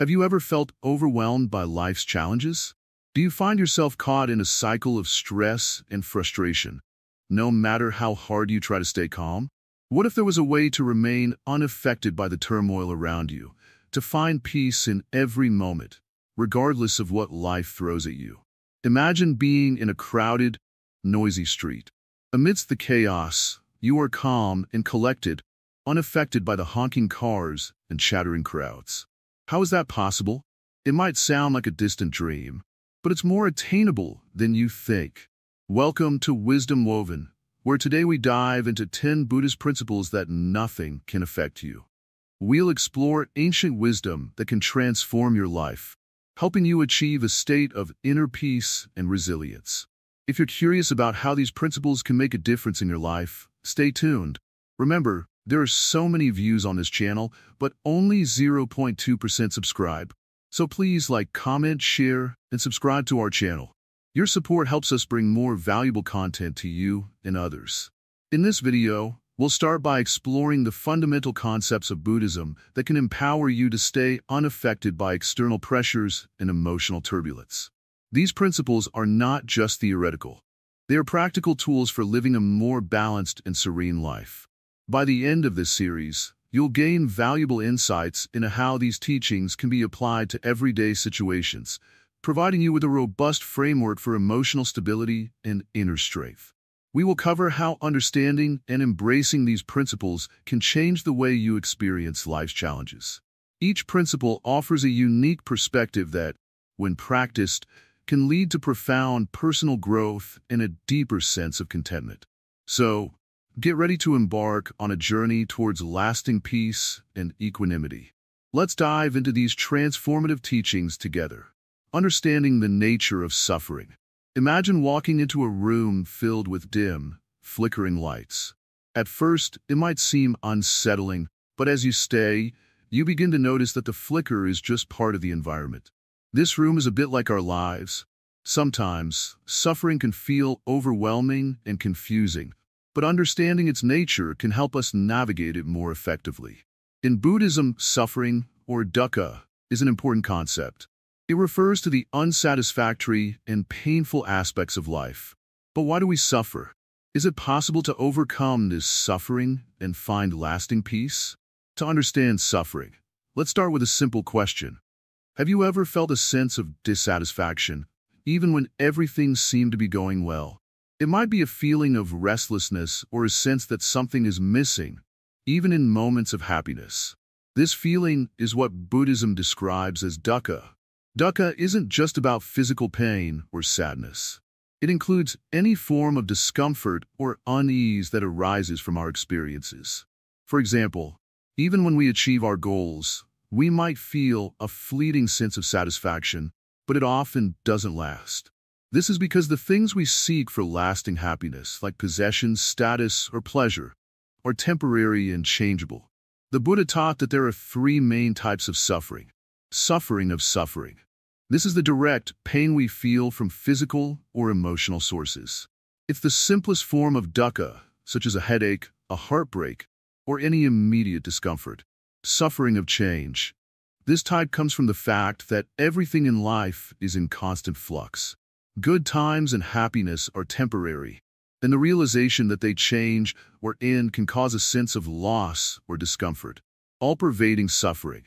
Have you ever felt overwhelmed by life's challenges? Do you find yourself caught in a cycle of stress and frustration, no matter how hard you try to stay calm? What if there was a way to remain unaffected by the turmoil around you, to find peace in every moment, regardless of what life throws at you? Imagine being in a crowded, noisy street. Amidst the chaos, you are calm and collected, unaffected by the honking cars and chattering crowds. How is that possible? It might sound like a distant dream, but it's more attainable than you think. Welcome to Wisdom Woven, where today we dive into 10 Buddhist principles that nothing can affect you. We'll explore ancient wisdom that can transform your life, helping you achieve a state of inner peace and resilience. If you're curious about how these principles can make a difference in your life, stay tuned. Remember, there are so many views on this channel, but only 0.2% subscribe. So please like, comment, share, and subscribe to our channel. Your support helps us bring more valuable content to you and others. In this video, we'll start by exploring the fundamental concepts of Buddhism that can empower you to stay unaffected by external pressures and emotional turbulence. These principles are not just theoretical. They are practical tools for living a more balanced and serene life. By the end of this series, you'll gain valuable insights into how these teachings can be applied to everyday situations, providing you with a robust framework for emotional stability and inner strength. We will cover how understanding and embracing these principles can change the way you experience life's challenges. Each principle offers a unique perspective that, when practiced, can lead to profound personal growth and a deeper sense of contentment. So, get ready to embark on a journey towards lasting peace and equanimity. Let's dive into these transformative teachings together. Understanding the nature of suffering. Imagine walking into a room filled with dim, flickering lights. At first, it might seem unsettling, but as you stay, you begin to notice that the flicker is just part of the environment. This room is a bit like our lives. Sometimes, suffering can feel overwhelming and confusing, but understanding its nature can help us navigate it more effectively. In Buddhism, suffering, or dukkha, is an important concept. It refers to the unsatisfactory and painful aspects of life. But why do we suffer? Is it possible to overcome this suffering and find lasting peace? To understand suffering, let's start with a simple question. Have you ever felt a sense of dissatisfaction, even when everything seemed to be going well? It might be a feeling of restlessness or a sense that something is missing, even in moments of happiness. This feeling is what Buddhism describes as dukkha. Dukkha isn't just about physical pain or sadness. It includes any form of discomfort or unease that arises from our experiences. For example, even when we achieve our goals, we might feel a fleeting sense of satisfaction, but it often doesn't last. This is because the things we seek for lasting happiness, like possessions, status, or pleasure, are temporary and changeable. The Buddha taught that there are three main types of suffering. Suffering of suffering. This is the direct pain we feel from physical or emotional sources. It's the simplest form of dukkha, such as a headache, a heartbreak, or any immediate discomfort. Suffering of change. This type comes from the fact that everything in life is in constant flux. Good times and happiness are temporary, and the realization that they change or end can cause a sense of loss or discomfort. All-pervading suffering.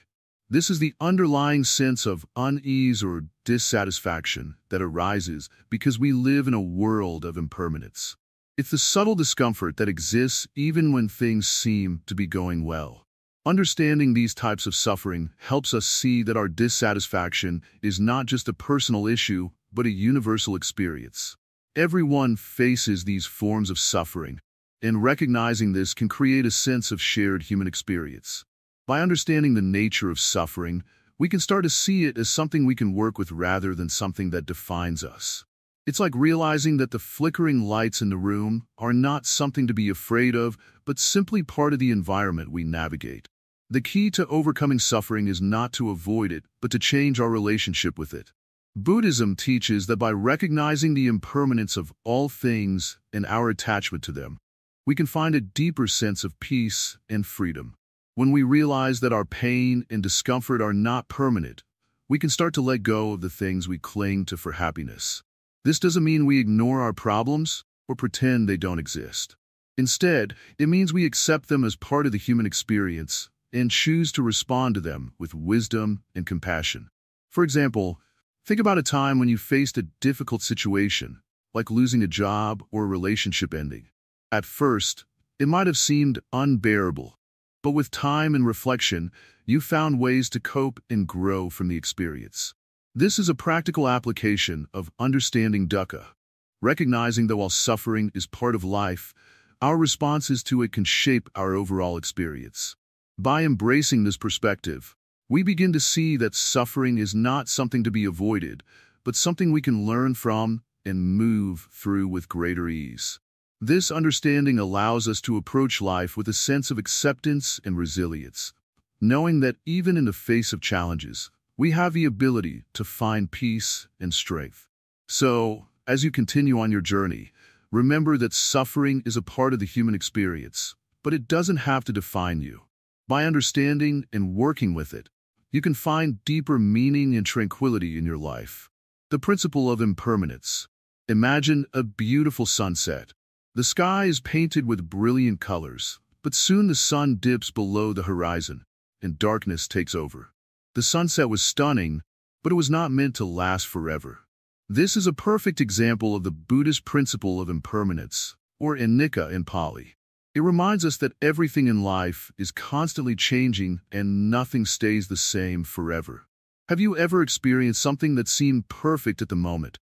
This is the underlying sense of unease or dissatisfaction that arises because we live in a world of impermanence. It's the subtle discomfort that exists even when things seem to be going well. Understanding these types of suffering helps us see that our dissatisfaction is not just a personal issue, but a universal experience. Everyone faces these forms of suffering, and recognizing this can create a sense of shared human experience. By understanding the nature of suffering, we can start to see it as something we can work with rather than something that defines us. It's like realizing that the flickering lights in the room are not something to be afraid of, but simply part of the environment we navigate. The key to overcoming suffering is not to avoid it, but to change our relationship with it. Buddhism teaches that by recognizing the impermanence of all things and our attachment to them, we can find a deeper sense of peace and freedom. When we realize that our pain and discomfort are not permanent, we can start to let go of the things we cling to for happiness. This doesn't mean we ignore our problems or pretend they don't exist. Instead, it means we accept them as part of the human experience and choose to respond to them with wisdom and compassion. For example, think about a time when you faced a difficult situation, like losing a job or a relationship ending. At first, it might have seemed unbearable, but with time and reflection, you found ways to cope and grow from the experience. This is a practical application of understanding dukkha, recognizing that while suffering is part of life, our responses to it can shape our overall experience. By embracing this perspective, we begin to see that suffering is not something to be avoided, but something we can learn from and move through with greater ease. This understanding allows us to approach life with a sense of acceptance and resilience, knowing that even in the face of challenges, we have the ability to find peace and strength. So, as you continue on your journey, remember that suffering is a part of the human experience, but it doesn't have to define you. By understanding and working with it, you can find deeper meaning and tranquility in your life. The principle of impermanence. Imagine a beautiful sunset. The sky is painted with brilliant colors, but soon the sun dips below the horizon, and darkness takes over. The sunset was stunning, but it was not meant to last forever. This is a perfect example of the Buddhist principle of impermanence, or anicca in Pali. It reminds us that everything in life is constantly changing and nothing stays the same forever. Have you ever experienced something that seemed perfect at the moment,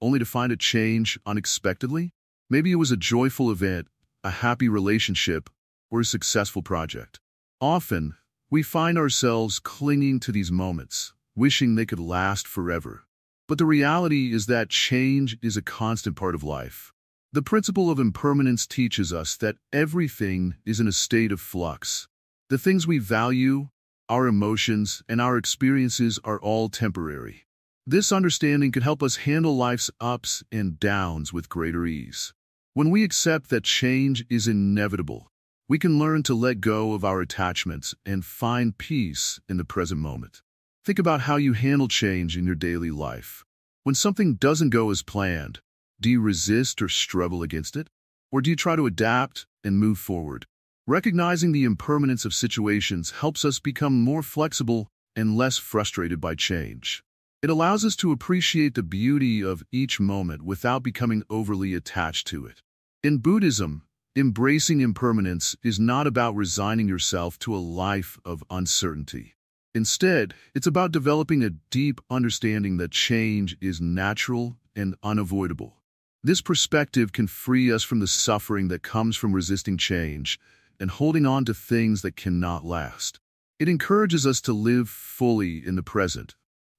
only to find it change unexpectedly? Maybe it was a joyful event, a happy relationship, or a successful project. Often, we find ourselves clinging to these moments, wishing they could last forever. But the reality is that change is a constant part of life. The principle of impermanence teaches us that everything is in a state of flux. The things we value, our emotions, and our experiences are all temporary. This understanding can help us handle life's ups and downs with greater ease. When we accept that change is inevitable, we can learn to let go of our attachments and find peace in the present moment. Think about how you handle change in your daily life. When something doesn't go as planned, do you resist or struggle against it? Or do you try to adapt and move forward? Recognizing the impermanence of situations helps us become more flexible and less frustrated by change. It allows us to appreciate the beauty of each moment without becoming overly attached to it. In Buddhism, embracing impermanence is not about resigning yourself to a life of uncertainty. Instead, it's about developing a deep understanding that change is natural and unavoidable. This perspective can free us from the suffering that comes from resisting change and holding on to things that cannot last. It encourages us to live fully in the present,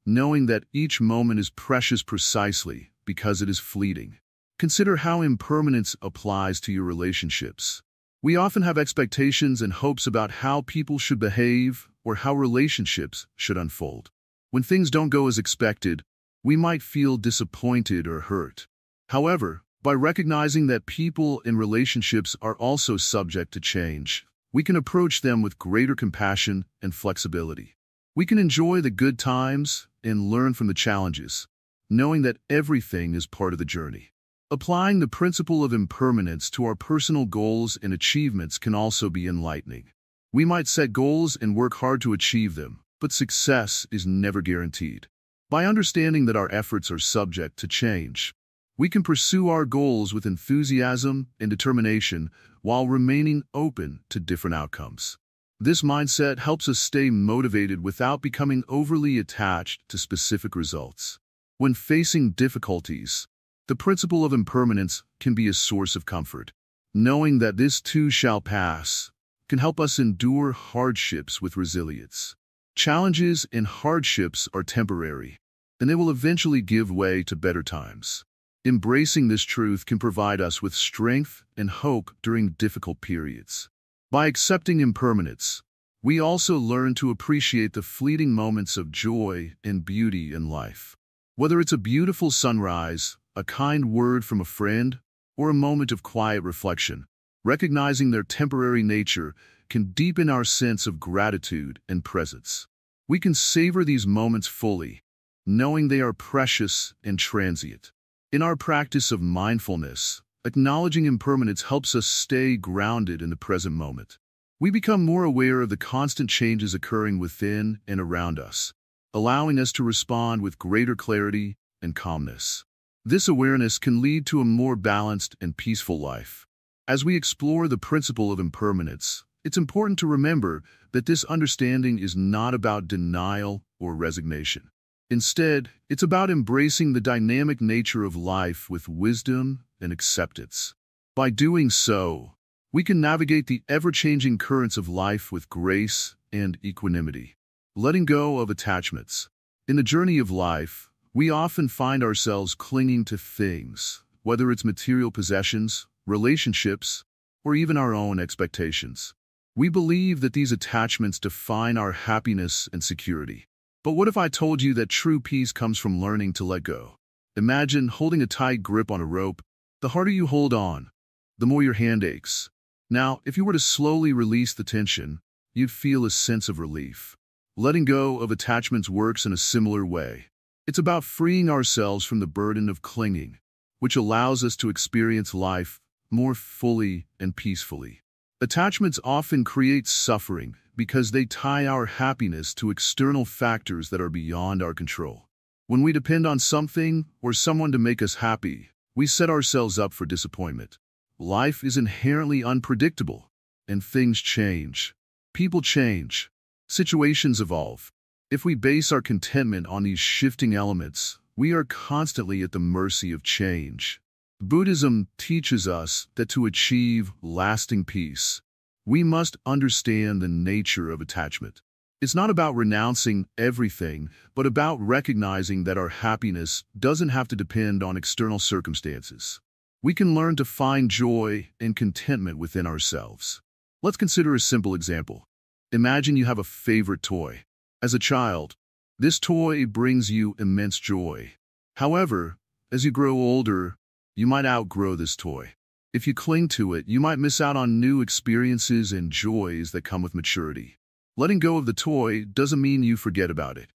knowing that each moment is precious precisely because it is fleeting. Consider how impermanence applies to your relationships. We often have expectations and hopes about how people should behave or how relationships should unfold. When things don't go as expected, we might feel disappointed or hurt. However, by recognizing that people and relationships are also subject to change, we can approach them with greater compassion and flexibility. We can enjoy the good times and learn from the challenges, knowing that everything is part of the journey. Applying the principle of impermanence to our personal goals and achievements can also be enlightening. We might set goals and work hard to achieve them, but success is never guaranteed. By understanding that our efforts are subject to change, we can pursue our goals with enthusiasm and determination while remaining open to different outcomes. This mindset helps us stay motivated without becoming overly attached to specific results. When facing difficulties, the principle of impermanence can be a source of comfort. Knowing that this too shall pass can help us endure hardships with resilience. Challenges and hardships are temporary, and they will eventually give way to better times. Embracing this truth can provide us with strength and hope during difficult periods. By accepting impermanence, we also learn to appreciate the fleeting moments of joy and beauty in life. Whether it's a beautiful sunrise, a kind word from a friend, or a moment of quiet reflection, recognizing their temporary nature can deepen our sense of gratitude and presence. We can savor these moments fully, knowing they are precious and transient. In our practice of mindfulness, acknowledging impermanence helps us stay grounded in the present moment. We become more aware of the constant changes occurring within and around us, allowing us to respond with greater clarity and calmness. This awareness can lead to a more balanced and peaceful life. As we explore the principle of impermanence, it's important to remember that this understanding is not about denial or resignation. Instead, it's about embracing the dynamic nature of life with wisdom and acceptance. By doing so, we can navigate the ever-changing currents of life with grace and equanimity. Letting go of attachments. In the journey of life, we often find ourselves clinging to things, whether it's material possessions, relationships, or even our own expectations. We believe that these attachments define our happiness and security. But what if I told you that true peace comes from learning to let go? Imagine holding a tight grip on a rope. The harder you hold on, the more your hand aches. Now, if you were to slowly release the tension, you'd feel a sense of relief. Letting go of attachments works in a similar way. It's about freeing ourselves from the burden of clinging, which allows us to experience life more fully and peacefully. Attachments often create suffering because they tie our happiness to external factors that are beyond our control. When we depend on something or someone to make us happy, we set ourselves up for disappointment. Life is inherently unpredictable, and things change. People change. Situations evolve. If we base our contentment on these shifting elements, we are constantly at the mercy of change. Buddhism teaches us that to achieve lasting peace, we must understand the nature of attachment. It's not about renouncing everything, but about recognizing that our happiness doesn't have to depend on external circumstances. We can learn to find joy and contentment within ourselves. Let's consider a simple example. Imagine you have a favorite toy. As a child, this toy brings you immense joy. However, as you grow older, you might outgrow this toy. If you cling to it, you might miss out on new experiences and joys that come with maturity. Letting go of the toy doesn't mean you forget about it.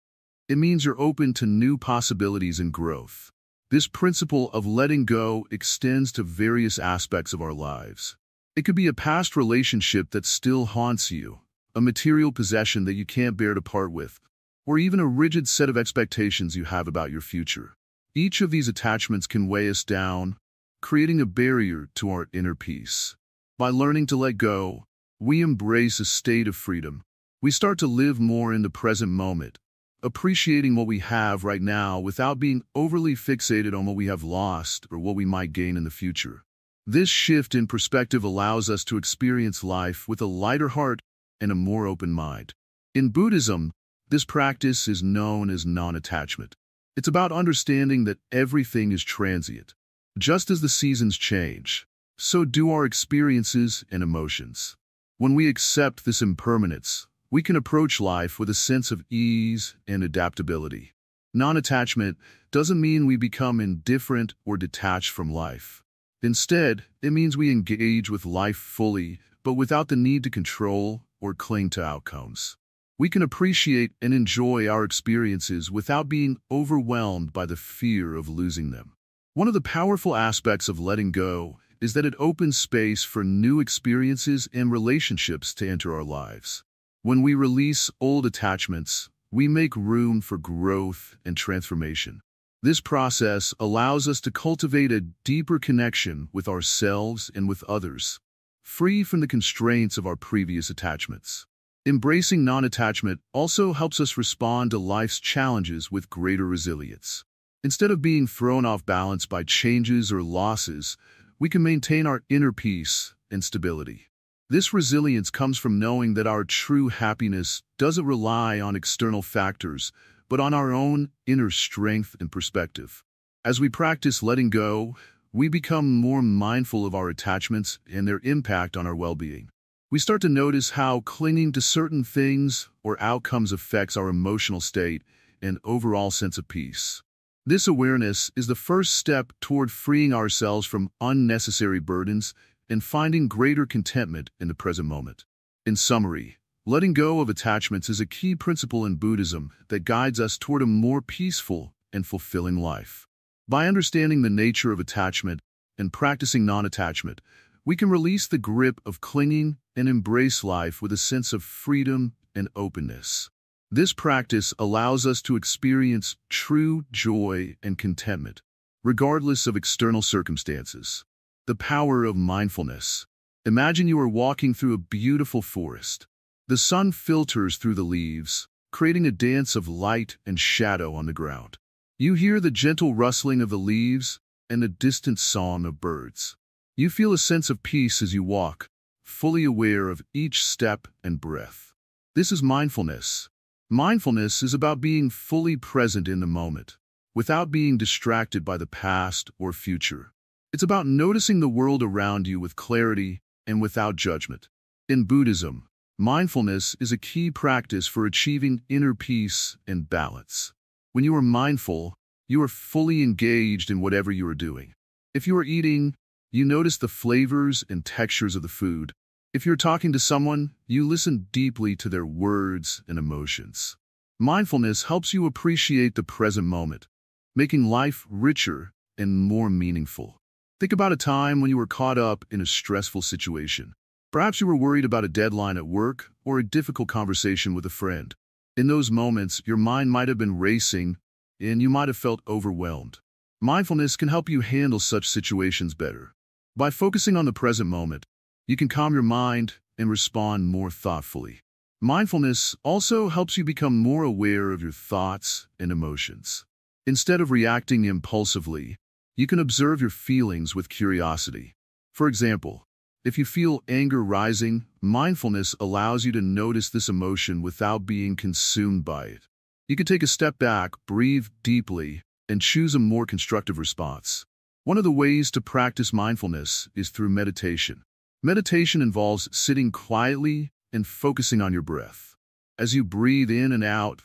It means you're open to new possibilities and growth. This principle of letting go extends to various aspects of our lives. It could be a past relationship that still haunts you, a material possession that you can't bear to part with, or even a rigid set of expectations you have about your future. Each of these attachments can weigh us down, creating a barrier to our inner peace. By learning to let go, we embrace a state of freedom. We start to live more in the present moment, appreciating what we have right now without being overly fixated on what we have lost or what we might gain in the future. This shift in perspective allows us to experience life with a lighter heart and a more open mind. In Buddhism, this practice is known as non-attachment. It's about understanding that everything is transient. Just as the seasons change, so do our experiences and emotions. When we accept this impermanence, we can approach life with a sense of ease and adaptability. Non-attachment doesn't mean we become indifferent or detached from life. Instead, it means we engage with life fully, but without the need to control or cling to outcomes. We can appreciate and enjoy our experiences without being overwhelmed by the fear of losing them. One of the powerful aspects of letting go is that it opens space for new experiences and relationships to enter our lives. When we release old attachments, we make room for growth and transformation. This process allows us to cultivate a deeper connection with ourselves and with others, free from the constraints of our previous attachments. Embracing non-attachment also helps us respond to life's challenges with greater resilience. Instead of being thrown off balance by changes or losses, we can maintain our inner peace and stability. This resilience comes from knowing that our true happiness doesn't rely on external factors, but on our own inner strength and perspective. As we practice letting go, we become more mindful of our attachments and their impact on our well-being. We start to notice how clinging to certain things or outcomes affects our emotional state and overall sense of peace. This awareness is the first step toward freeing ourselves from unnecessary burdens and finding greater contentment in the present moment. In summary, letting go of attachments is a key principle in Buddhism that guides us toward a more peaceful and fulfilling life. By understanding the nature of attachment and practicing non-attachment, we can release the grip of clinging and embrace life with a sense of freedom and openness. This practice allows us to experience true joy and contentment, regardless of external circumstances. The power of mindfulness. Imagine you are walking through a beautiful forest. The sun filters through the leaves, creating a dance of light and shadow on the ground. You hear the gentle rustling of the leaves and the distant song of birds. You feel a sense of peace as you walk, fully aware of each step and breath. This is mindfulness. Mindfulness is about being fully present in the moment, without being distracted by the past or future. It's about noticing the world around you with clarity and without judgment. In Buddhism, mindfulness is a key practice for achieving inner peace and balance. When you are mindful, you are fully engaged in whatever you are doing. If you are eating, you notice the flavors and textures of the food. If you're talking to someone, you listen deeply to their words and emotions. Mindfulness helps you appreciate the present moment, making life richer and more meaningful. Think about a time when you were caught up in a stressful situation. Perhaps you were worried about a deadline at work or a difficult conversation with a friend. In those moments, your mind might have been racing and you might have felt overwhelmed. Mindfulness can help you handle such situations better. By focusing on the present moment, you can calm your mind and respond more thoughtfully. Mindfulness also helps you become more aware of your thoughts and emotions. Instead of reacting impulsively, you can observe your feelings with curiosity. For example, if you feel anger rising, mindfulness allows you to notice this emotion without being consumed by it. You can take a step back, breathe deeply, and choose a more constructive response. One of the ways to practice mindfulness is through meditation. Meditation involves sitting quietly and focusing on your breath. As you breathe in and out,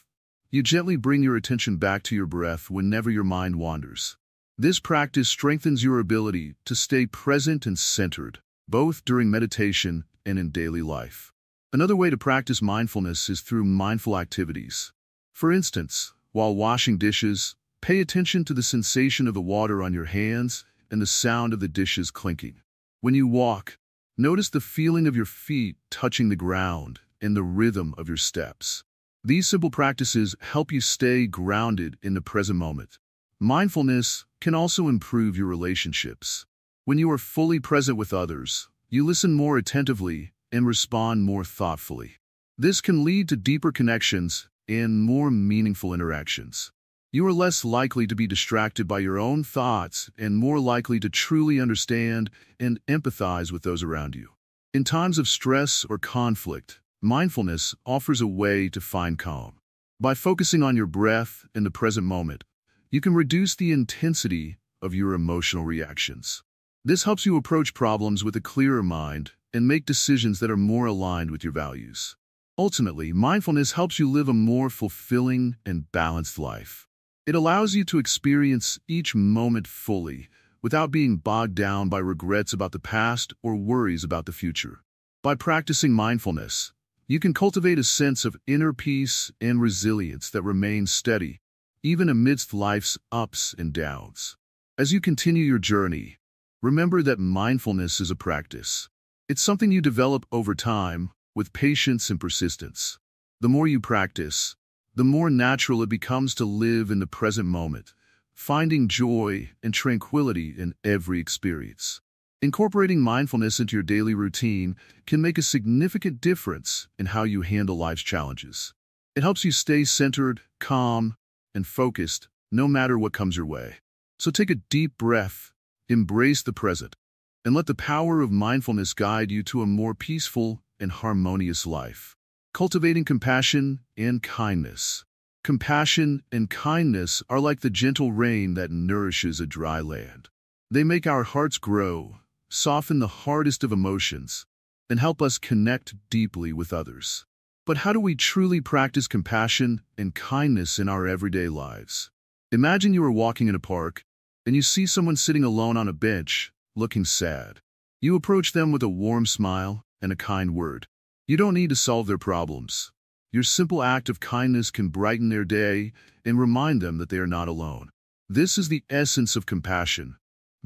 you gently bring your attention back to your breath whenever your mind wanders. This practice strengthens your ability to stay present and centered, both during meditation and in daily life. Another way to practice mindfulness is through mindful activities. For instance, while washing dishes, pay attention to the sensation of the water on your hands and the sound of the dishes clinking. When you walk, notice the feeling of your feet touching the ground and the rhythm of your steps. These simple practices help you stay grounded in the present moment. Mindfulness can also improve your relationships. When you are fully present with others, you listen more attentively and respond more thoughtfully. This can lead to deeper connections and more meaningful interactions. You are less likely to be distracted by your own thoughts and more likely to truly understand and empathize with those around you. In times of stress or conflict, mindfulness offers a way to find calm. By focusing on your breath and the present moment, you can reduce the intensity of your emotional reactions. This helps you approach problems with a clearer mind and make decisions that are more aligned with your values. Ultimately, mindfulness helps you live a more fulfilling and balanced life. It allows you to experience each moment fully, without being bogged down by regrets about the past or worries about the future. By practicing mindfulness, you can cultivate a sense of inner peace and resilience that remains steady, even amidst life's ups and downs. As you continue your journey, remember that mindfulness is a practice. It's something you develop over time with patience and persistence. The more you practice, the more natural it becomes to live in the present moment, finding joy and tranquility in every experience. Incorporating mindfulness into your daily routine can make a significant difference in how you handle life's challenges. It helps you stay centered, calm, and focused no matter what comes your way. So take a deep breath, embrace the present, and let the power of mindfulness guide you to a more peaceful and harmonious life. Cultivating compassion and kindness. Compassion and kindness are like the gentle rain that nourishes a dry land. They make our hearts grow, soften the hardest of emotions, and help us connect deeply with others. But how do we truly practice compassion and kindness in our everyday lives? Imagine you are walking in a park, and you see someone sitting alone on a bench, looking sad. You approach them with a warm smile and a kind word. You don't need to solve their problems. Your simple act of kindness can brighten their day and remind them that they are not alone. This is the essence of compassion,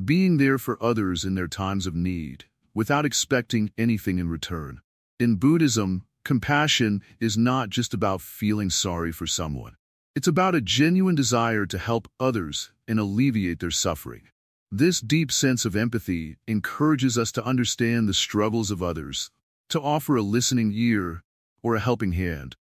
being there for others in their times of need, without expecting anything in return. In Buddhism, compassion is not just about feeling sorry for someone. It's about a genuine desire to help others and alleviate their suffering. This deep sense of empathy encourages us to understand the struggles of others, to offer a listening ear or a helping hand,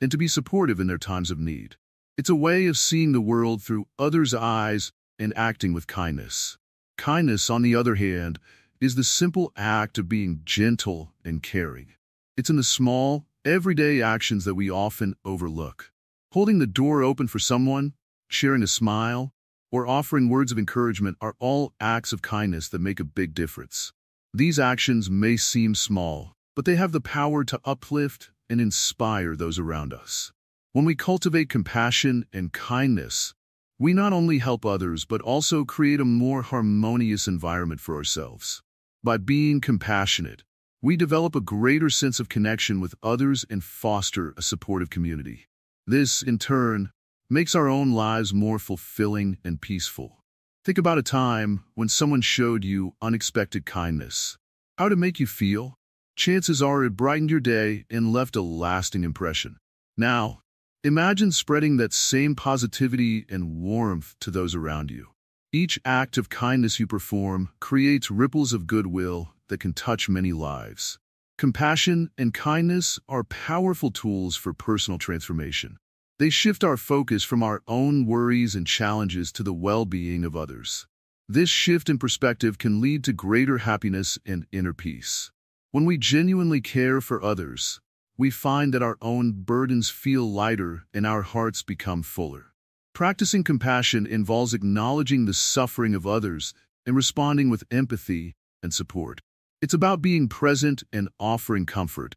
and to be supportive in their times of need. It's a way of seeing the world through others' eyes and acting with kindness. Kindness, on the other hand, is the simple act of being gentle and caring. It's in the small, everyday actions that we often overlook. Holding the door open for someone, sharing a smile, or offering words of encouragement are all acts of kindness that make a big difference. These actions may seem small, but they have the power to uplift and inspire those around us. When we cultivate compassion and kindness, we not only help others but also create a more harmonious environment for ourselves. By being compassionate, we develop a greater sense of connection with others and foster a supportive community. This, in turn, makes our own lives more fulfilling and peaceful. Think about a time when someone showed you unexpected kindness. How did it make you feel? Chances are it brightened your day and left a lasting impression. Now, imagine spreading that same positivity and warmth to those around you. Each act of kindness you perform creates ripples of goodwill that can touch many lives. Compassion and kindness are powerful tools for personal transformation. They shift our focus from our own worries and challenges to the well-being of others. This shift in perspective can lead to greater happiness and inner peace. When we genuinely care for others, we find that our own burdens feel lighter and our hearts become fuller. Practicing compassion involves acknowledging the suffering of others and responding with empathy and support. It's about being present and offering comfort,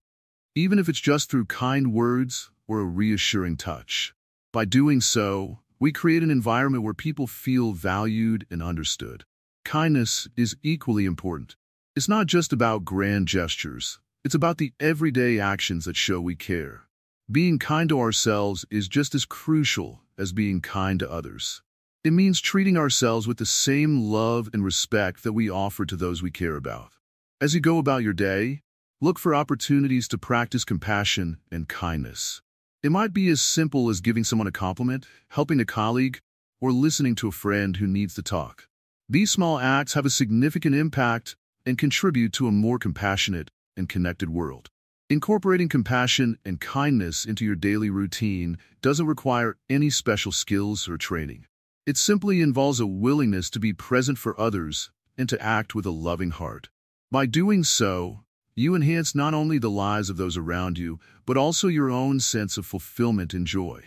even if it's just through kind words or a reassuring touch. By doing so, we create an environment where people feel valued and understood. Kindness is equally important. It's not just about grand gestures. It's about the everyday actions that show we care. Being kind to ourselves is just as crucial as being kind to others. It means treating ourselves with the same love and respect that we offer to those we care about. As you go about your day, look for opportunities to practice compassion and kindness. It might be as simple as giving someone a compliment, helping a colleague, or listening to a friend who needs to talk. These small acts have a significant impact and contribute to a more compassionate and connected world. Incorporating compassion and kindness into your daily routine doesn't require any special skills or training. It simply involves a willingness to be present for others and to act with a loving heart. By doing so, you enhance not only the lives of those around you, but also your own sense of fulfillment and joy.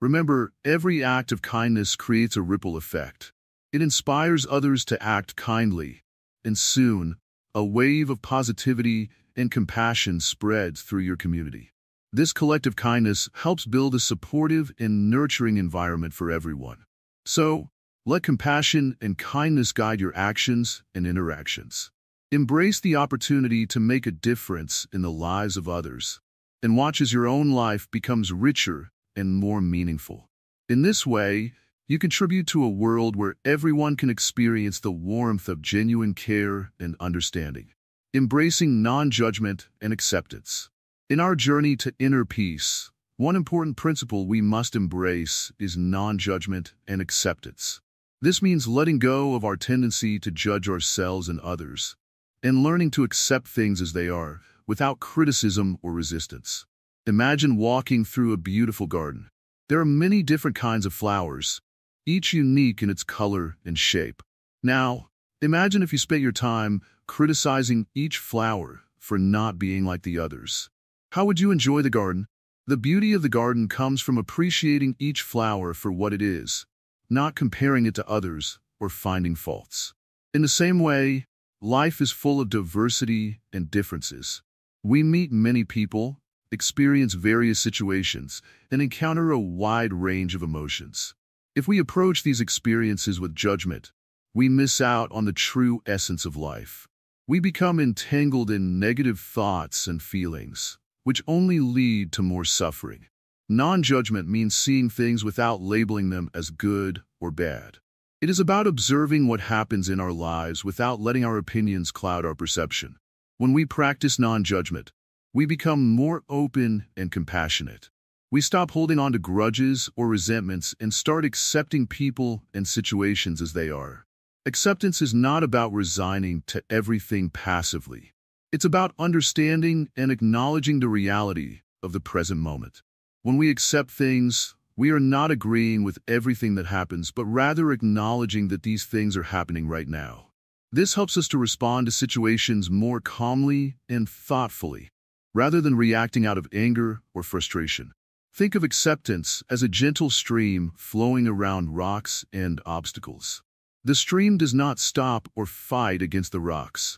Remember, every act of kindness creates a ripple effect. It inspires others to act kindly, and soon, a wave of positivity and compassion spreads through your community. This collective kindness helps build a supportive and nurturing environment for everyone. So, let compassion and kindness guide your actions and interactions. Embrace the opportunity to make a difference in the lives of others, and watch as your own life becomes richer and more meaningful. In this way, you contribute to a world where everyone can experience the warmth of genuine care and understanding. Embracing non-judgment and acceptance. In our journey to inner peace, one important principle we must embrace is non-judgment and acceptance. This means letting go of our tendency to judge ourselves and others, and learning to accept things as they are, without criticism or resistance. Imagine walking through a beautiful garden. There are many different kinds of flowers, each unique in its color and shape. Now, imagine if you spent your time criticizing each flower for not being like the others. How would you enjoy the garden? The beauty of the garden comes from appreciating each flower for what it is, not comparing it to others or finding faults. In the same way, life is full of diversity and differences. We meet many people, experience various situations, and encounter a wide range of emotions. If we approach these experiences with judgment, we miss out on the true essence of life. We become entangled in negative thoughts and feelings, which only lead to more suffering. Non-judgment means seeing things without labeling them as good or bad. It is about observing what happens in our lives without letting our opinions cloud our perception. When we practice non-judgment, we become more open and compassionate. We stop holding on to grudges or resentments and start accepting people and situations as they are. Acceptance is not about resigning to everything passively. It's about understanding and acknowledging the reality of the present moment. When we accept things, we are not agreeing with everything that happens, but rather acknowledging that these things are happening right now. This helps us to respond to situations more calmly and thoughtfully, rather than reacting out of anger or frustration. Think of acceptance as a gentle stream flowing around rocks and obstacles. The stream does not stop or fight against the rocks.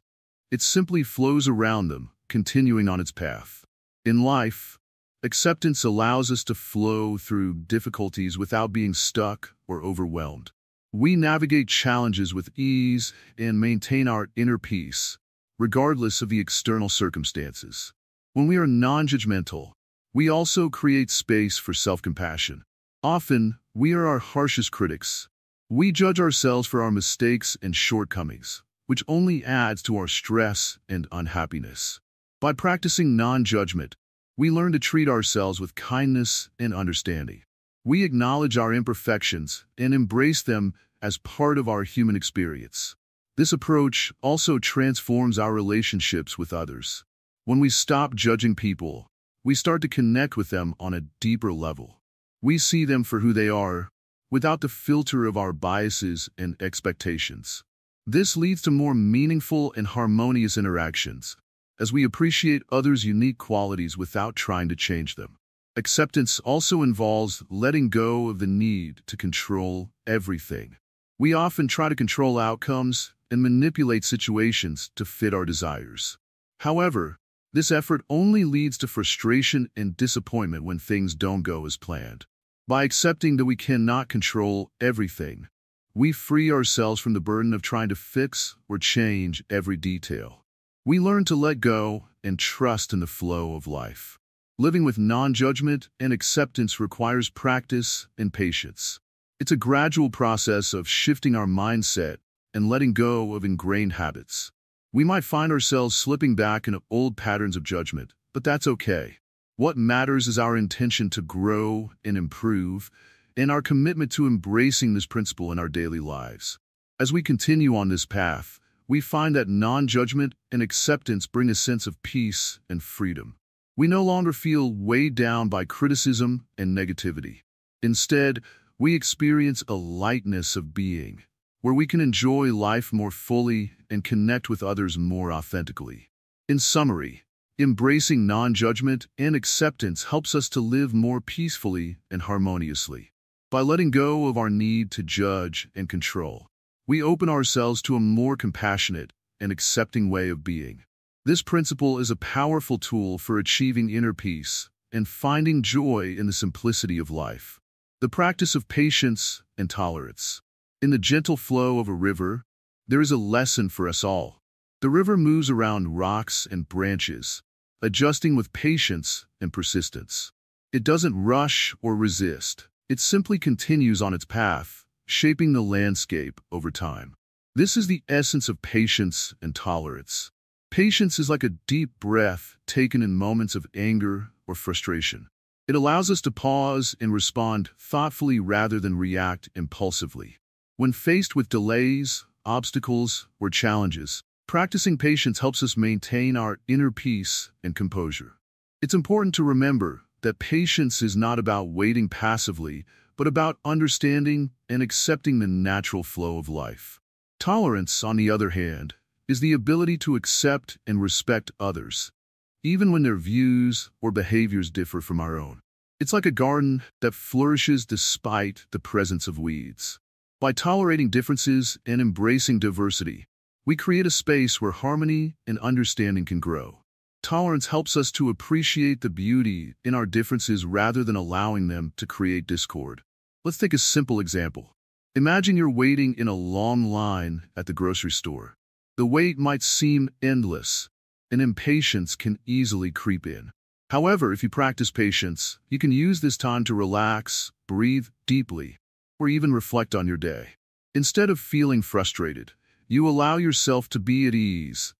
It simply flows around them, continuing on its path. In life, acceptance allows us to flow through difficulties without being stuck or overwhelmed. We navigate challenges with ease and maintain our inner peace, regardless of the external circumstances. When we are non-judgmental, we also create space for self-compassion. Often, we are our harshest critics. We judge ourselves for our mistakes and shortcomings, which only adds to our stress and unhappiness. By practicing non-judgment, we learn to treat ourselves with kindness and understanding. We acknowledge our imperfections and embrace them as part of our human experience. This approach also transforms our relationships with others. When we stop judging people, we start to connect with them on a deeper level. We see them for who they are, without the filter of our biases and expectations. This leads to more meaningful and harmonious interactions, as we appreciate others' unique qualities without trying to change them. Acceptance also involves letting go of the need to control everything. We often try to control outcomes and manipulate situations to fit our desires. However, this effort only leads to frustration and disappointment when things don't go as planned. By accepting that we cannot control everything, we free ourselves from the burden of trying to fix or change every detail. We learn to let go and trust in the flow of life. Living with non-judgment and acceptance requires practice and patience. It's a gradual process of shifting our mindset and letting go of ingrained habits. We might find ourselves slipping back into old patterns of judgment, but that's okay. What matters is our intention to grow and improve, and our commitment to embracing this principle in our daily lives. As we continue on this path, we find that non-judgment and acceptance bring a sense of peace and freedom. We no longer feel weighed down by criticism and negativity. Instead, we experience a lightness of being, where we can enjoy life more fully and connect with others more authentically. In summary, embracing non-judgment and acceptance helps us to live more peacefully and harmoniously. By letting go of our need to judge and control, we open ourselves to a more compassionate and accepting way of being. This principle is a powerful tool for achieving inner peace and finding joy in the simplicity of life. The practice of patience and tolerance. In the gentle flow of a river, there is a lesson for us all. The river moves around rocks and branches, adjusting with patience and persistence. It doesn't rush or resist. It simply continues on its path, shaping the landscape over time. This is the essence of patience and tolerance. Patience is like a deep breath taken in moments of anger or frustration. It allows us to pause and respond thoughtfully rather than react impulsively. When faced with delays, obstacles, or challenges, practicing patience helps us maintain our inner peace and composure. It's important to remember that patience is not about waiting passively, but about understanding and accepting the natural flow of life. Tolerance, on the other hand, is the ability to accept and respect others, even when their views or behaviors differ from our own. It's like a garden that flourishes despite the presence of weeds. By tolerating differences and embracing diversity, we create a space where harmony and understanding can grow. Tolerance helps us to appreciate the beauty in our differences rather than allowing them to create discord. Let's take a simple example. Imagine you're waiting in a long line at the grocery store. The wait might seem endless, and impatience can easily creep in. However, if you practice patience, you can use this time to relax, breathe deeply, or even reflect on your day. Instead of feeling frustrated, you allow yourself to be at ease,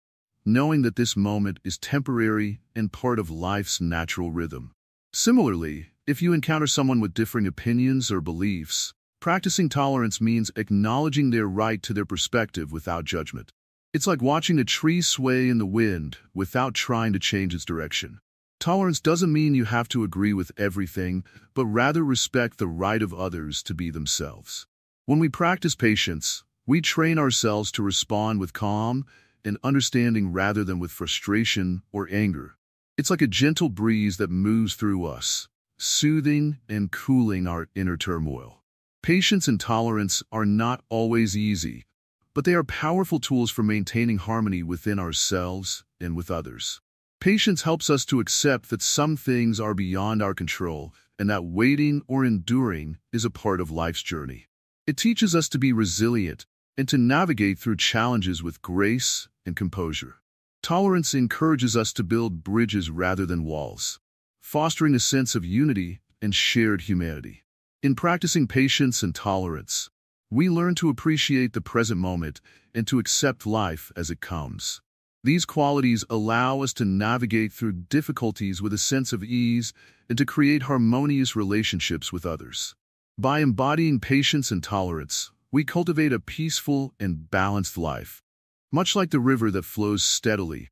knowing that this moment is temporary and part of life's natural rhythm. Similarly, if you encounter someone with differing opinions or beliefs, practicing tolerance means acknowledging their right to their perspective without judgment. It's like watching a tree sway in the wind without trying to change its direction. Tolerance doesn't mean you have to agree with everything, but rather respect the right of others to be themselves. When we practice patience, we train ourselves to respond with calm and understanding rather than with frustration or anger. It's like a gentle breeze that moves through us, soothing and cooling our inner turmoil. Patience and tolerance are not always easy, but they are powerful tools for maintaining harmony within ourselves and with others. Patience helps us to accept that some things are beyond our control and that waiting or enduring is a part of life's journey. It teaches us to be resilient and to navigate through challenges with grace and composure. Tolerance encourages us to build bridges rather than walls, fostering a sense of unity and shared humanity. In practicing patience and tolerance, we learn to appreciate the present moment and to accept life as it comes. These qualities allow us to navigate through difficulties with a sense of ease and to create harmonious relationships with others. By embodying patience and tolerance, we cultivate a peaceful and balanced life, much like the river that flows steadily,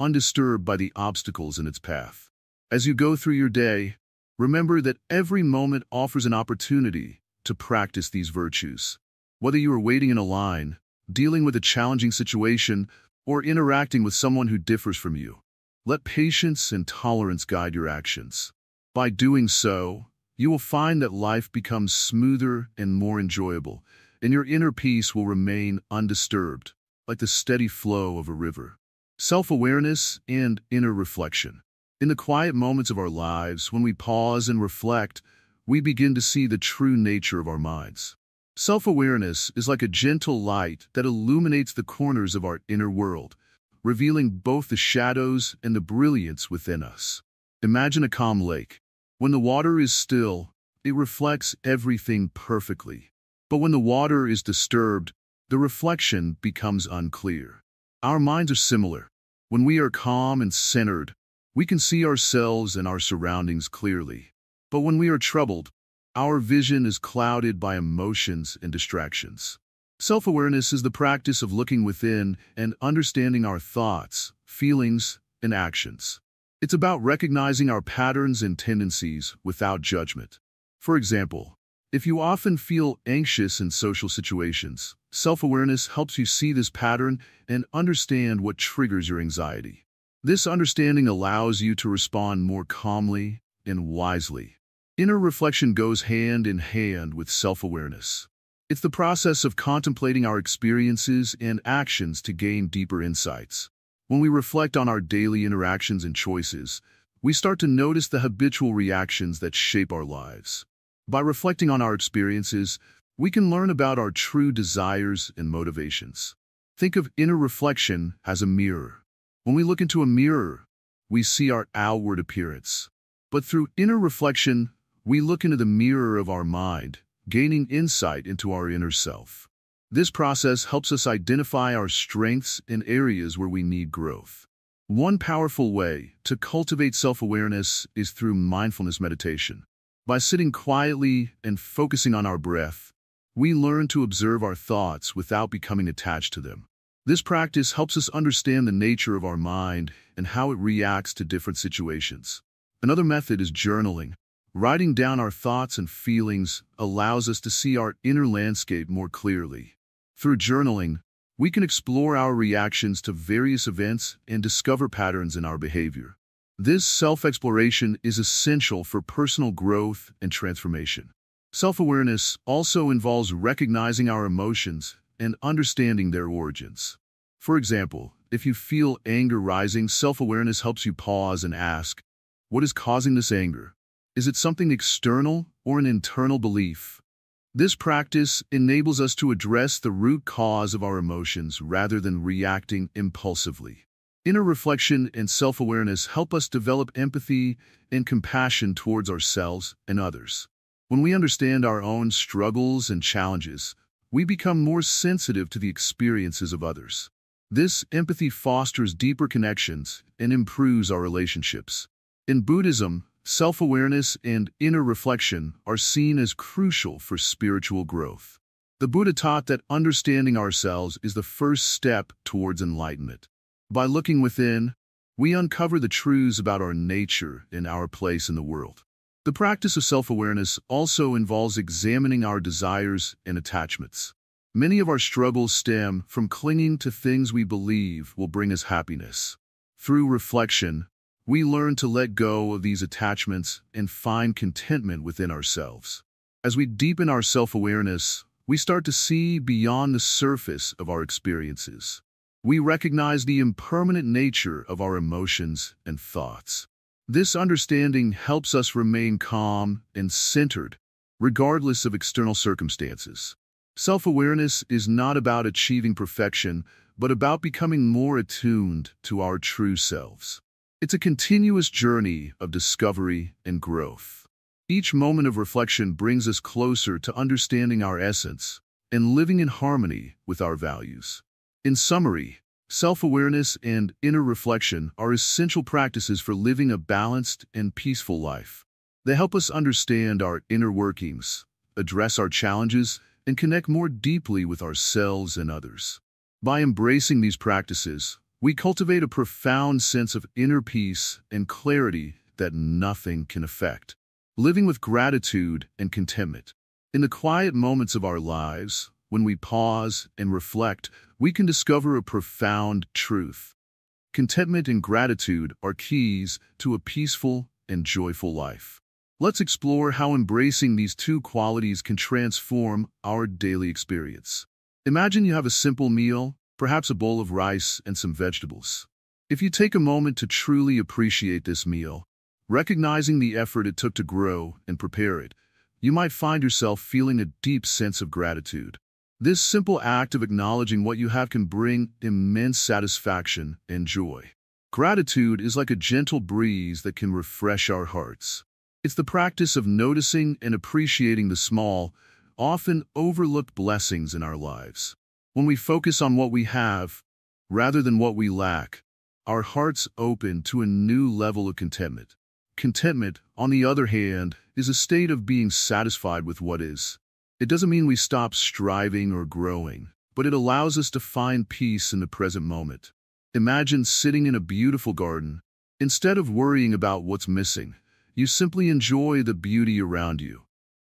undisturbed by the obstacles in its path. As you go through your day, remember that every moment offers an opportunity to practice these virtues. Whether you are waiting in a line, dealing with a challenging situation, or interacting with someone who differs from you, let patience and tolerance guide your actions. By doing so, you will find that life becomes smoother and more enjoyable, and your inner peace will remain undisturbed, like the steady flow of a river. Self-awareness and inner reflection. In the quiet moments of our lives, when we pause and reflect, we begin to see the true nature of our minds. Self-awareness is like a gentle light that illuminates the corners of our inner world, revealing both the shadows and the brilliance within us. Imagine a calm lake. When the water is still, it reflects everything perfectly. But when the water is disturbed, the reflection becomes unclear. Our minds are similar. When we are calm and centered, we can see ourselves and our surroundings clearly. But when we are troubled, our vision is clouded by emotions and distractions. Self-awareness is the practice of looking within and understanding our thoughts, feelings, and actions. It's about recognizing our patterns and tendencies without judgment. For example, if you often feel anxious in social situations, self-awareness helps you see this pattern and understand what triggers your anxiety. This understanding allows you to respond more calmly and wisely. Inner reflection goes hand in hand with self-awareness. It's the process of contemplating our experiences and actions to gain deeper insights. When we reflect on our daily interactions and choices, we start to notice the habitual reactions that shape our lives. By reflecting on our experiences, we can learn about our true desires and motivations. Think of inner reflection as a mirror. When we look into a mirror, we see our outward appearance. But through inner reflection, we look into the mirror of our mind, gaining insight into our inner self. This process helps us identify our strengths and areas where we need growth. One powerful way to cultivate self-awareness is through mindfulness meditation. By sitting quietly and focusing on our breath, we learn to observe our thoughts without becoming attached to them. This practice helps us understand the nature of our mind and how it reacts to different situations. Another method is journaling. Writing down our thoughts and feelings allows us to see our inner landscape more clearly. Through journaling, we can explore our reactions to various events and discover patterns in our behavior. This self-exploration is essential for personal growth and transformation. Self-awareness also involves recognizing our emotions and understanding their origins. For example, if you feel anger rising, self-awareness helps you pause and ask, what is causing this anger? Is it something external or an internal belief? This practice enables us to address the root cause of our emotions rather than reacting impulsively. Inner reflection and self-awareness help us develop empathy and compassion towards ourselves and others. When we understand our own struggles and challenges, we become more sensitive to the experiences of others. This empathy fosters deeper connections and improves our relationships. In Buddhism, self-awareness and inner reflection are seen as crucial for spiritual growth. The Buddha taught that understanding ourselves is the first step towards enlightenment. By looking within, we uncover the truths about our nature and our place in the world. The practice of self-awareness also involves examining our desires and attachments. Many of our struggles stem from clinging to things we believe will bring us happiness. Through reflection, we learn to let go of these attachments and find contentment within ourselves. As we deepen our self-awareness, we start to see beyond the surface of our experiences. We recognize the impermanent nature of our emotions and thoughts. This understanding helps us remain calm and centered, regardless of external circumstances. Self-awareness is not about achieving perfection, but about becoming more attuned to our true selves. It's a continuous journey of discovery and growth. Each moment of reflection brings us closer to understanding our essence and living in harmony with our values. In summary, self-awareness and inner reflection are essential practices for living a balanced and peaceful life. They help us understand our inner workings, address our challenges, and connect more deeply with ourselves and others. By embracing these practices, we cultivate a profound sense of inner peace and clarity that nothing can affect. Living with gratitude and contentment. In the quiet moments of our lives, when we pause and reflect, we can discover a profound truth. Contentment and gratitude are keys to a peaceful and joyful life. Let's explore how embracing these two qualities can transform our daily experience. Imagine you have a simple meal, perhaps a bowl of rice and some vegetables. If you take a moment to truly appreciate this meal, recognizing the effort it took to grow and prepare it, you might find yourself feeling a deep sense of gratitude. This simple act of acknowledging what you have can bring immense satisfaction and joy. Gratitude is like a gentle breeze that can refresh our hearts. It's the practice of noticing and appreciating the small, often overlooked blessings in our lives. When we focus on what we have, rather than what we lack, our hearts open to a new level of contentment. Contentment, on the other hand, is a state of being satisfied with what is. It doesn't mean we stop striving or growing, but it allows us to find peace in the present moment. Imagine sitting in a beautiful garden. Instead of worrying about what's missing, you simply enjoy the beauty around you.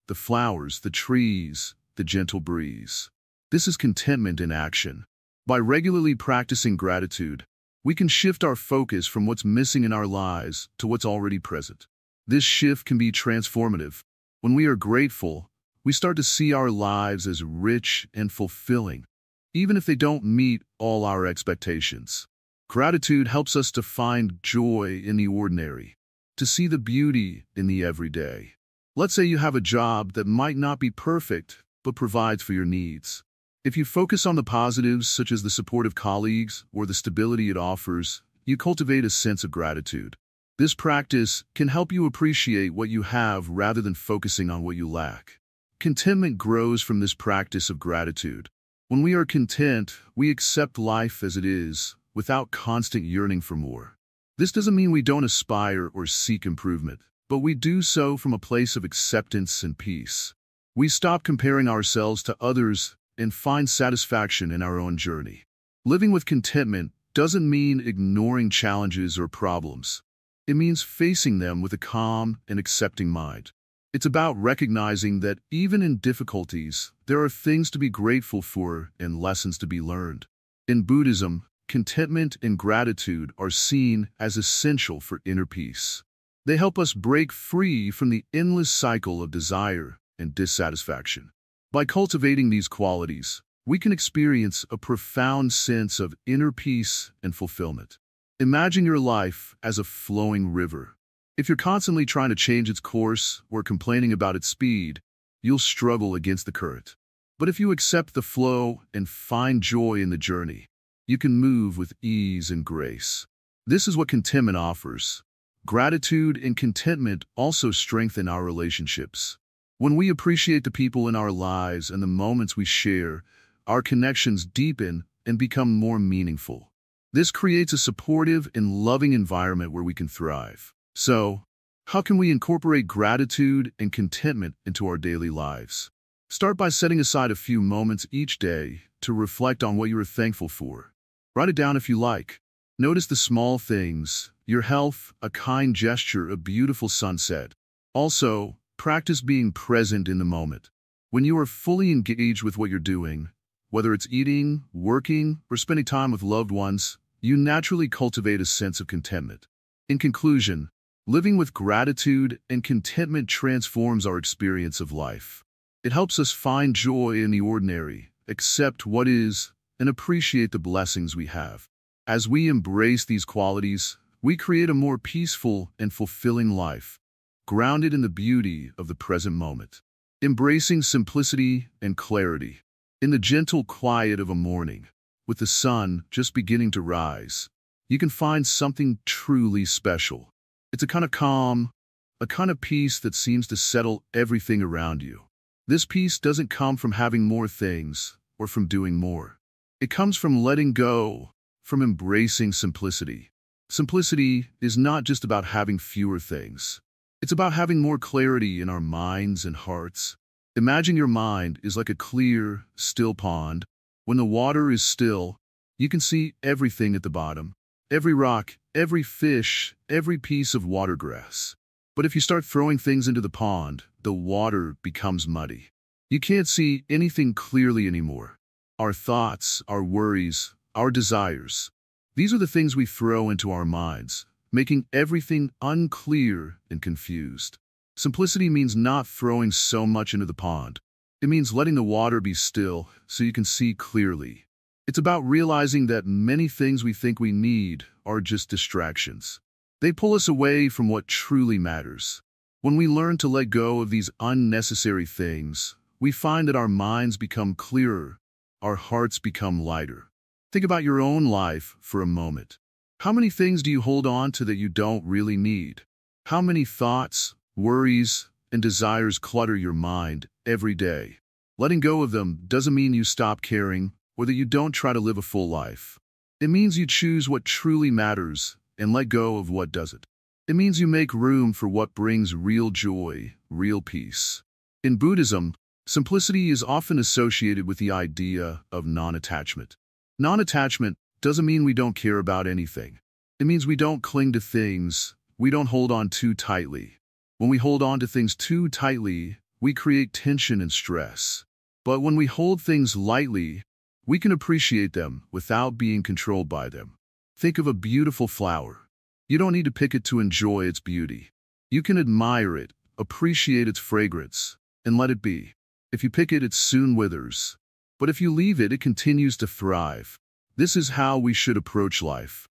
The flowers, the trees, the gentle breeze. This is contentment in action. By regularly practicing gratitude, we can shift our focus from what's missing in our lives to what's already present. This shift can be transformative. When we are grateful, we start to see our lives as rich and fulfilling, even if they don't meet all our expectations. Gratitude helps us to find joy in the ordinary, to see the beauty in the everyday. Let's say you have a job that might not be perfect, but provides for your needs. If you focus on the positives, such as the support of colleagues or the stability it offers, you cultivate a sense of gratitude. This practice can help you appreciate what you have rather than focusing on what you lack. Contentment grows from this practice of gratitude. When we are content, we accept life as it is, without constant yearning for more. This doesn't mean we don't aspire or seek improvement, but we do so from a place of acceptance and peace. We stop comparing ourselves to others and find satisfaction in our own journey. Living with contentment doesn't mean ignoring challenges or problems. It means facing them with a calm and accepting mind. It's about recognizing that even in difficulties, there are things to be grateful for and lessons to be learned. In Buddhism, contentment and gratitude are seen as essential for inner peace. They help us break free from the endless cycle of desire and dissatisfaction. By cultivating these qualities, we can experience a profound sense of inner peace and fulfillment. Imagine your life as a flowing river. If you're constantly trying to change its course or complaining about its speed, you'll struggle against the current. But if you accept the flow and find joy in the journey, you can move with ease and grace. This is what contentment offers. Gratitude and contentment also strengthen our relationships. When we appreciate the people in our lives and the moments we share, our connections deepen and become more meaningful. This creates a supportive and loving environment where we can thrive. So, how can we incorporate gratitude and contentment into our daily lives? Start by setting aside a few moments each day to reflect on what you are thankful for. Write it down if you like. Notice the small things, your health, a kind gesture, a beautiful sunset. Also, practice being present in the moment. When you are fully engaged with what you're doing, whether it's eating, working, or spending time with loved ones, you naturally cultivate a sense of contentment. In conclusion, living with gratitude and contentment transforms our experience of life. It helps us find joy in the ordinary, accept what is, and appreciate the blessings we have. As we embrace these qualities, we create a more peaceful and fulfilling life, grounded in the beauty of the present moment. Embracing simplicity and clarity. In the gentle quiet of a morning, with the sun just beginning to rise, you can find something truly special. It's a kind of calm, a kind of peace that seems to settle everything around you. This peace doesn't come from having more things or from doing more. It comes from letting go, from embracing simplicity. Simplicity is not just about having fewer things. It's about having more clarity in our minds and hearts. Imagine your mind is like a clear, still pond. When the water is still, you can see everything at the bottom. Every rock, every fish, every piece of water grass. But if you start throwing things into the pond, the water becomes muddy. You can't see anything clearly anymore. Our thoughts, our worries, our desires. These are the things we throw into our minds, making everything unclear and confused. Simplicity means not throwing so much into the pond. It means letting the water be still so you can see clearly. It's about realizing that many things we think we need are just distractions. They pull us away from what truly matters. When we learn to let go of these unnecessary things, we find that our minds become clearer, our hearts become lighter. Think about your own life for a moment. How many things do you hold on to that you don't really need? How many thoughts, worries, and desires clutter your mind every day? Letting go of them doesn't mean you stop caring or that you don't try to live a full life. It means you choose what truly matters and let go of what doesn't. It means you make room for what brings real joy, real peace. In Buddhism, simplicity is often associated with the idea of non-attachment. Non-attachment doesn't mean we don't care about anything. It means we don't cling to things, we don't hold on too tightly. When we hold on to things too tightly, we create tension and stress. But when we hold things lightly, we can appreciate them without being controlled by them. Think of a beautiful flower. You don't need to pick it to enjoy its beauty. You can admire it, appreciate its fragrance, and let it be. If you pick it, it soon withers. But if you leave it, it continues to thrive. This is how we should approach life,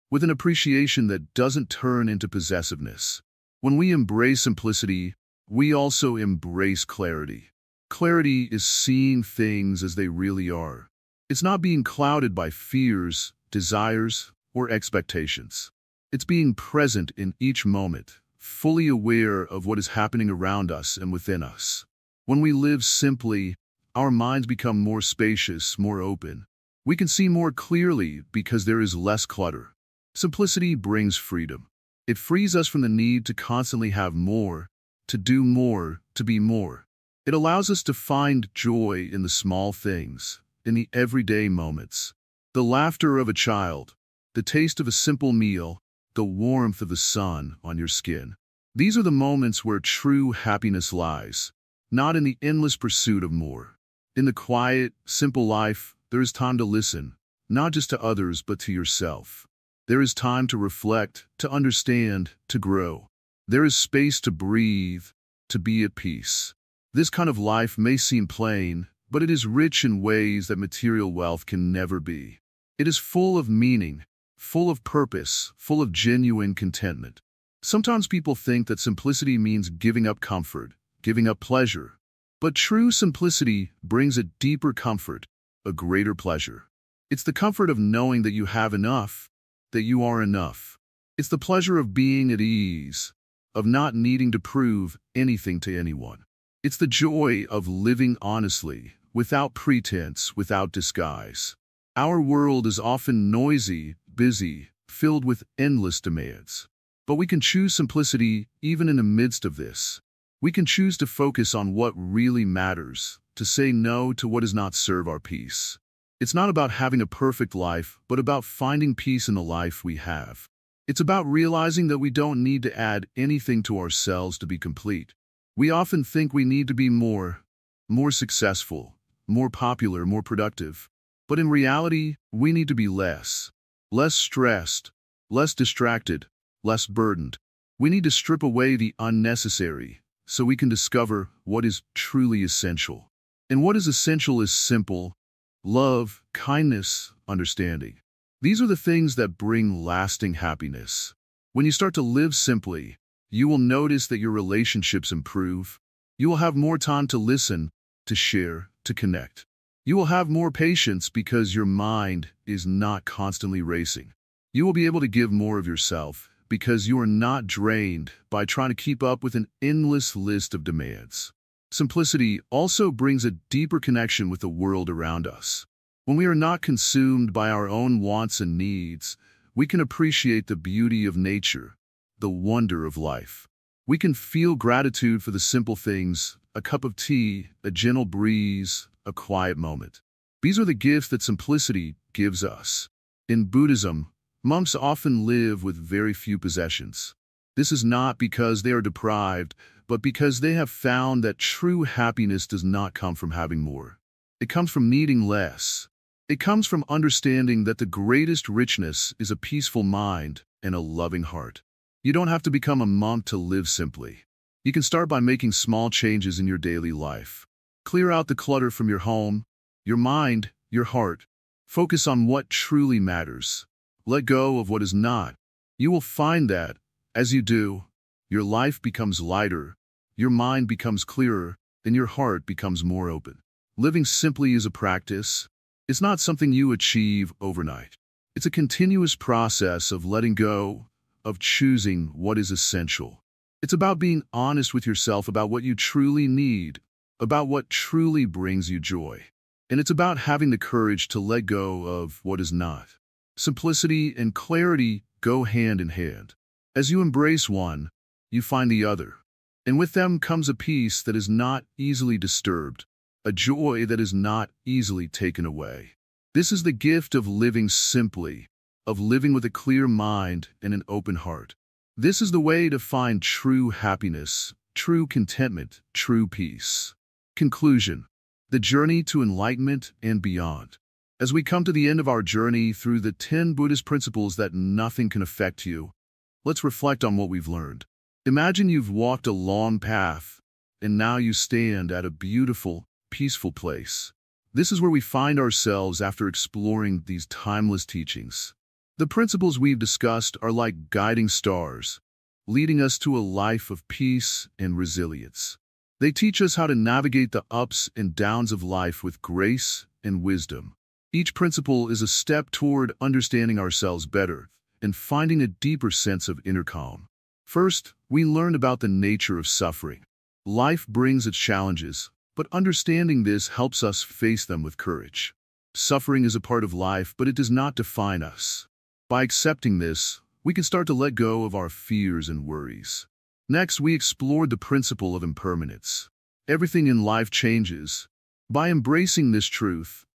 with an appreciation that doesn't turn into possessiveness. When we embrace simplicity, we also embrace clarity. Clarity is seeing things as they really are. It's not being clouded by fears, desires, or expectations. It's being present in each moment, fully aware of what is happening around us and within us. When we live simply, our minds become more spacious, more open. We can see more clearly because there is less clutter. Simplicity brings freedom. It frees us from the need to constantly have more, to do more, to be more. It allows us to find joy in the small things, in the everyday moments. The laughter of a child, the taste of a simple meal, the warmth of the sun on your skin. These are the moments where true happiness lies, not in the endless pursuit of more. In the quiet, simple life, there is time to listen, not just to others but to yourself. There is time to reflect, to understand, to grow. There is space to breathe, to be at peace. This kind of life may seem plain, but it is rich in ways that material wealth can never be. It is full of meaning, full of purpose, full of genuine contentment. Sometimes people think that simplicity means giving up comfort, giving up pleasure. But true simplicity brings a deeper comfort, a greater pleasure. It's the comfort of knowing that you have enough, that you are enough. It's the pleasure of being at ease, of not needing to prove anything to anyone. It's the joy of living honestly, without pretense, without disguise. Our world is often noisy, busy, filled with endless demands. But we can choose simplicity even in the midst of this. We can choose to focus on what really matters, to say no to what does not serve our peace. It's not about having a perfect life, but about finding peace in the life we have. It's about realizing that we don't need to add anything to ourselves to be complete. We often think we need to be more successful, more popular, more productive. But in reality, we need to be less stressed, less distracted, less burdened. We need to strip away the unnecessary so we can discover what is truly essential. And what is essential is simple: love, kindness, understanding. These are the things that bring lasting happiness. When you start to live simply, you will notice that your relationships improve. You will have more time to listen, to share, to connect. You will have more patience because your mind is not constantly racing. You will be able to give more of yourself because you are not drained by trying to keep up with an endless list of demands. Simplicity also brings a deeper connection with the world around us. When we are not consumed by our own wants and needs, we can appreciate the beauty of nature, the wonder of life. We can feel gratitude for the simple things: a cup of tea, a gentle breeze, a quiet moment. These are the gifts that simplicity gives us. In Buddhism, monks often live with very few possessions. This is not because they are deprived, but because they have found that true happiness does not come from having more. It comes from needing less. It comes from understanding that the greatest richness is a peaceful mind and a loving heart. You don't have to become a monk to live simply. You can start by making small changes in your daily life. Clear out the clutter from your home, your mind, your heart. Focus on what truly matters. Let go of what is not. You will find that, as you do, your life becomes lighter, your mind becomes clearer, and your heart becomes more open. Living simply is a practice. It's not something you achieve overnight. It's a continuous process of letting go, of choosing what is essential. It's about being honest with yourself about what you truly need, about what truly brings you joy. And it's about having the courage to let go of what is not. Simplicity and clarity go hand in hand. As you embrace one, you find the other. And with them comes a peace that is not easily disturbed, a joy that is not easily taken away. This is the gift of living simply, of living with a clear mind and an open heart. This is the way to find true happiness, true contentment, true peace. Conclusion: the journey to enlightenment and beyond. As we come to the end of our journey through the 10 Buddhist principles that nothing can affect you, let's reflect on what we've learned. Imagine you've walked a long path, and now you stand at a beautiful, peaceful place. This is where we find ourselves after exploring these timeless teachings. The principles we've discussed are like guiding stars, leading us to a life of peace and resilience. They teach us how to navigate the ups and downs of life with grace and wisdom. Each principle is a step toward understanding ourselves better and finding a deeper sense of inner calm. First, we learn about the nature of suffering. Life brings its challenges, but understanding this helps us face them with courage. Suffering is a part of life, but it does not define us. By accepting this, we can start to let go of our fears and worries. Next, we explored the principle of impermanence. Everything in life changes. By embracing this truth,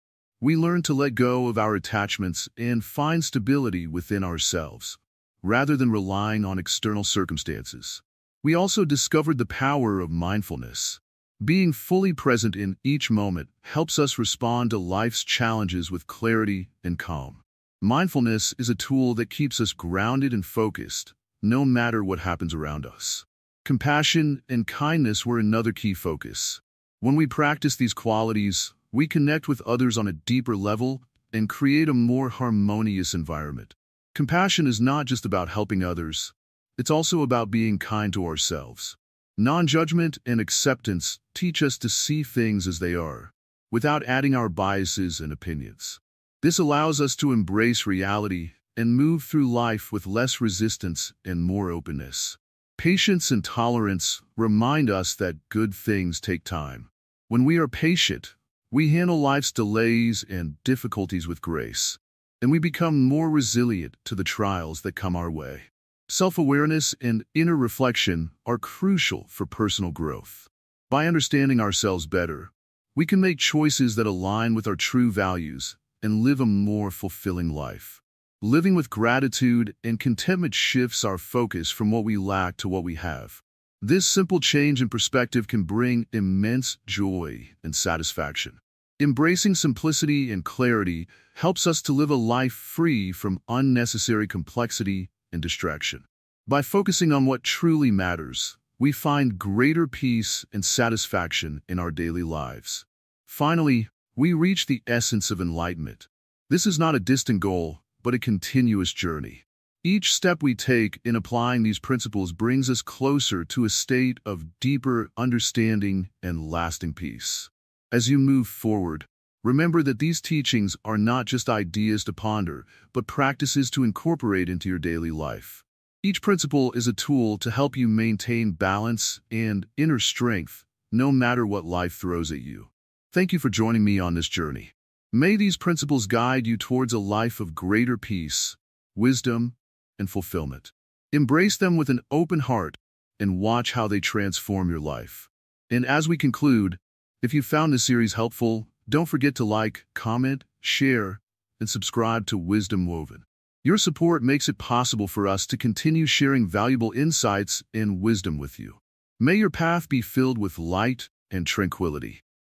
we learn to let go of our attachments and find stability within ourselves, rather than relying on external circumstances. We also discovered the power of mindfulness. Being fully present in each moment helps us respond to life's challenges with clarity and calm. Mindfulness is a tool that keeps us grounded and focused, no matter what happens around us. Compassion and kindness were another key focus. When we practice these qualities, we connect with others on a deeper level and create a more harmonious environment. Compassion is not just about helping others, it's also about being kind to ourselves. Non-judgment and acceptance teach us to see things as they are, without adding our biases and opinions. This allows us to embrace reality and move through life with less resistance and more openness. Patience and tolerance remind us that good things take time. When we are patient, we handle life's delays and difficulties with grace, and we become more resilient to the trials that come our way. Self-awareness and inner reflection are crucial for personal growth. By understanding ourselves better, we can make choices that align with our true values and live a more fulfilling life. Living with gratitude and contentment shifts our focus from what we lack to what we have. This simple change in perspective can bring immense joy and satisfaction. Embracing simplicity and clarity helps us to live a life free from unnecessary complexity and distraction. By focusing on what truly matters, we find greater peace and satisfaction in our daily lives. Finally, we reach the essence of enlightenment. This is not a distant goal, but a continuous journey. Each step we take in applying these principles brings us closer to a state of deeper understanding and lasting peace. As you move forward, remember that these teachings are not just ideas to ponder, but practices to incorporate into your daily life. Each principle is a tool to help you maintain balance and inner strength, no matter what life throws at you. Thank you for joining me on this journey. May these principles guide you towards a life of greater peace, wisdom, and fulfillment. Embrace them with an open heart and watch how they transform your life. And as we conclude, if you found this series helpful, don't forget to like, comment, share, and subscribe to Wisdom Woven. Your support makes it possible for us to continue sharing valuable insights and wisdom with you. May your path be filled with light and tranquility.